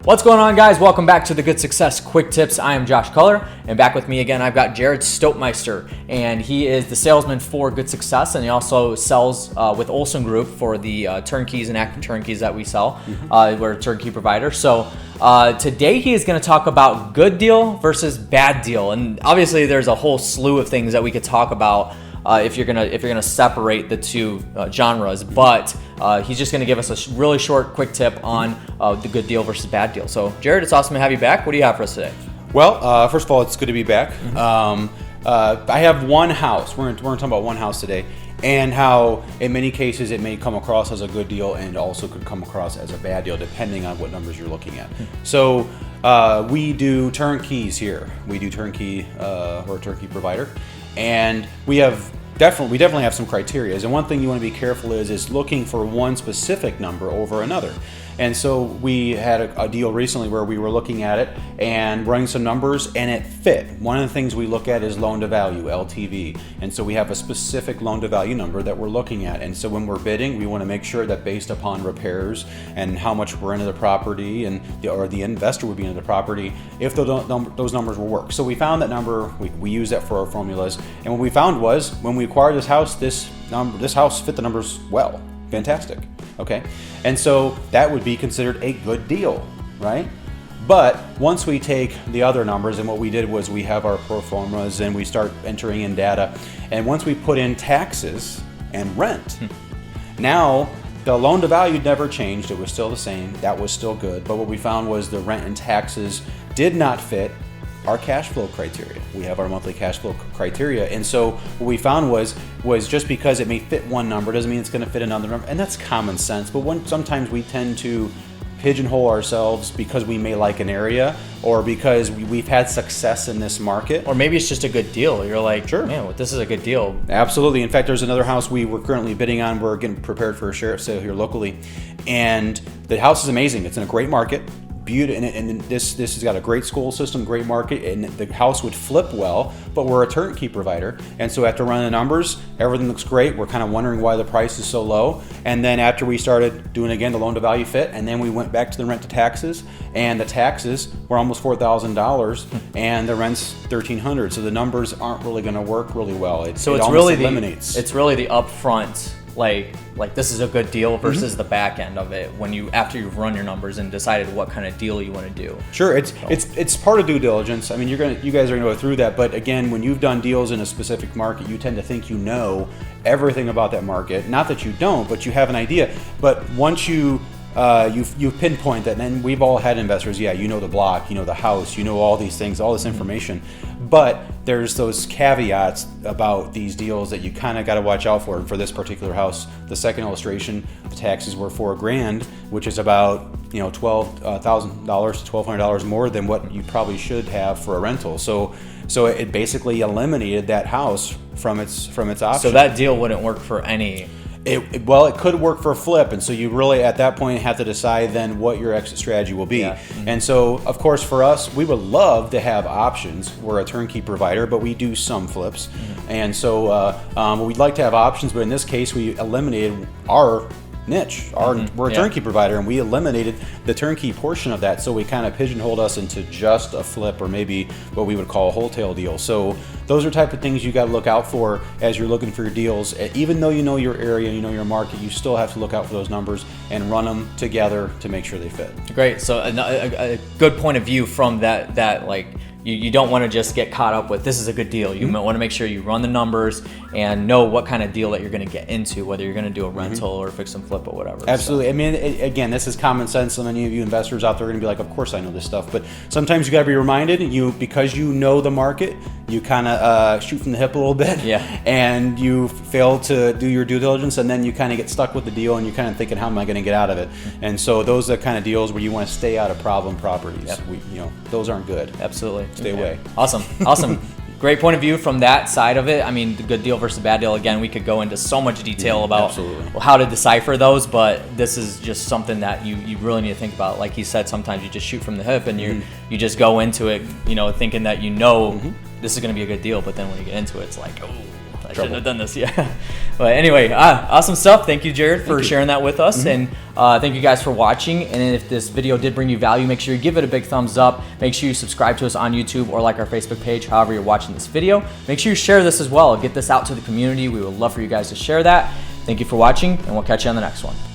What's going on, guys? Welcome back to the Good Success Quick Tips. I am Josh Culler, and back with me again, I've got Jarrod Stotemeister, and he is the salesman for Good Success, and he also sells with Olson Group for the turnkeys and active turnkeys that we sell. We're a turnkey provider. So today he is going to talk about good deal versus bad deal, and obviously there's a whole slew of things that we could talk about if you're gonna separate the two genres, but he's just gonna give us a really short, quick tip on the good deal versus bad deal. So, Jarrod, it's awesome to have you back. What do you have for us today? Well, first of all, it's good to be back. I have one house. We're gonna talk about one house today, and how in many cases it may come across as a good deal and also could come across as a bad deal depending on what numbers you're looking at. So we do turnkeys here. We do turnkey. We're a turnkey provider. And we definitely have some criteria. And one thing you want to be careful is looking for one specific number over another. And so we had a deal recently where we were looking at it and running some numbers, and it fit. One of the things we look at is loan to value, LTV. And so we have a specific loan to value number that we're looking at. And so when we're bidding, we want to make sure that based upon repairs and how much we're into the property and the investor would be into the property, if those numbers will work. So we found that number, we use that for our formulas. And what we found was when we acquired this house, this house fit the numbers well. Fantastic. Okay, and so that would be considered a good deal, right? But once we take the other numbers, and what we did was we have our pro formas and we start entering in data, and once we put in taxes and rent, now the loan to value never changed. It was still the same. That was still good. But what we found was the rent and taxes did not fit our cash flow criteria. We have our monthly cash flow criteria. And so what we found was just because it may fit one number doesn't mean it's going to fit another number. And that's common sense. But sometimes we tend to pigeonhole ourselves because we may like an area or because we've had success in this market. Or maybe it's just a good deal. You're like, sure, man, this is a good deal. Absolutely. In fact, there's another house we were currently bidding on. We're getting prepared for a sheriff's sale here locally. And the house is amazing. It's in a great market. And this has got a great school system, great market, and the house would flip well, but we're a turnkey provider. And so after running the numbers, everything looks great. We're kind of wondering why the price is so low. And then after we started doing again the loan to value fit, and then we went back to the rent to taxes, and the taxes were almost $4,000 and the rent's $1,300. So the numbers aren't really going to work really well. It's really eliminates. It's really the upfront, like this is a good deal versus the back end of it after you've run your numbers and decided what kind of deal you want to do. Sure, it's part of due diligence. I mean, you guys are going to go through that, but again, when you've done deals in a specific market, you tend to think you know everything about that market. Not that you don't, but you have an idea. But once you pinpoint that, and we've all had investors, you know the block, you know the house, you know all these things, all this information, but there's those caveats about these deals that you kind of got to watch out for. And for this particular house, the second illustration, the taxes were $4,000, which is about $12,000 to $1,200 more than what you probably should have for a rental. So it basically eliminated that house from its option. So that deal wouldn't work for any. It could work for a flip, and so you really at that point have to decide then what your exit strategy will be. Yeah. And so, of course, for us, we would love to have options. We're a turnkey provider, but we do some flips, and so we'd like to have options. But in this case, we eliminated our niche. We're a turnkey provider, and we eliminated the turnkey portion of that, so we kind of pigeonholed us into just a flip or maybe what we would call a wholesale deal. So those are type of things you got to look out for as you're looking for your deals. Even though you know your area, you know your market, you still have to look out for those numbers and run them together to make sure they fit. Great. So a good point of view from that like, you don't want to just get caught up with this is a good deal. You want to make sure you run the numbers and know what kind of deal that you're going to get into, whether you're going to do a rental or fix and flip or whatever. Absolutely. So. I mean, again, this is common sense. So many of you investors out there are going to be like, of course I know this stuff. But sometimes you got to be reminded, because you know the market, you kind of shoot from the hip a little bit. Yeah. And you fail to do your due diligence, and then you kind of get stuck with the deal, and you're kind of thinking, how am I going to get out of it? And so those are the kind of deals where you want to stay out of problem properties. Yep. Those aren't good. Absolutely. Stay away. Awesome. Great point of view from that side of it. I mean, the good deal versus bad deal, again, we could go into so much detail about how to decipher those, but this is just something that you really need to think about. Like he said, sometimes you just shoot from the hip and you just go into it, thinking that this is going to be a good deal, but then when you get into it, it's like, oh, I shouldn't have done this. Yeah. But anyway, awesome stuff. Thank you, Jarrod, for sharing that with us. And thank you guys for watching. And if this video did bring you value, make sure you give it a big thumbs up. Make sure you subscribe to us on YouTube or like our Facebook page, however you're watching this video. Make sure you share this as well. Get this out to the community. We would love for you guys to share that. Thank you for watching, and we'll catch you on the next one.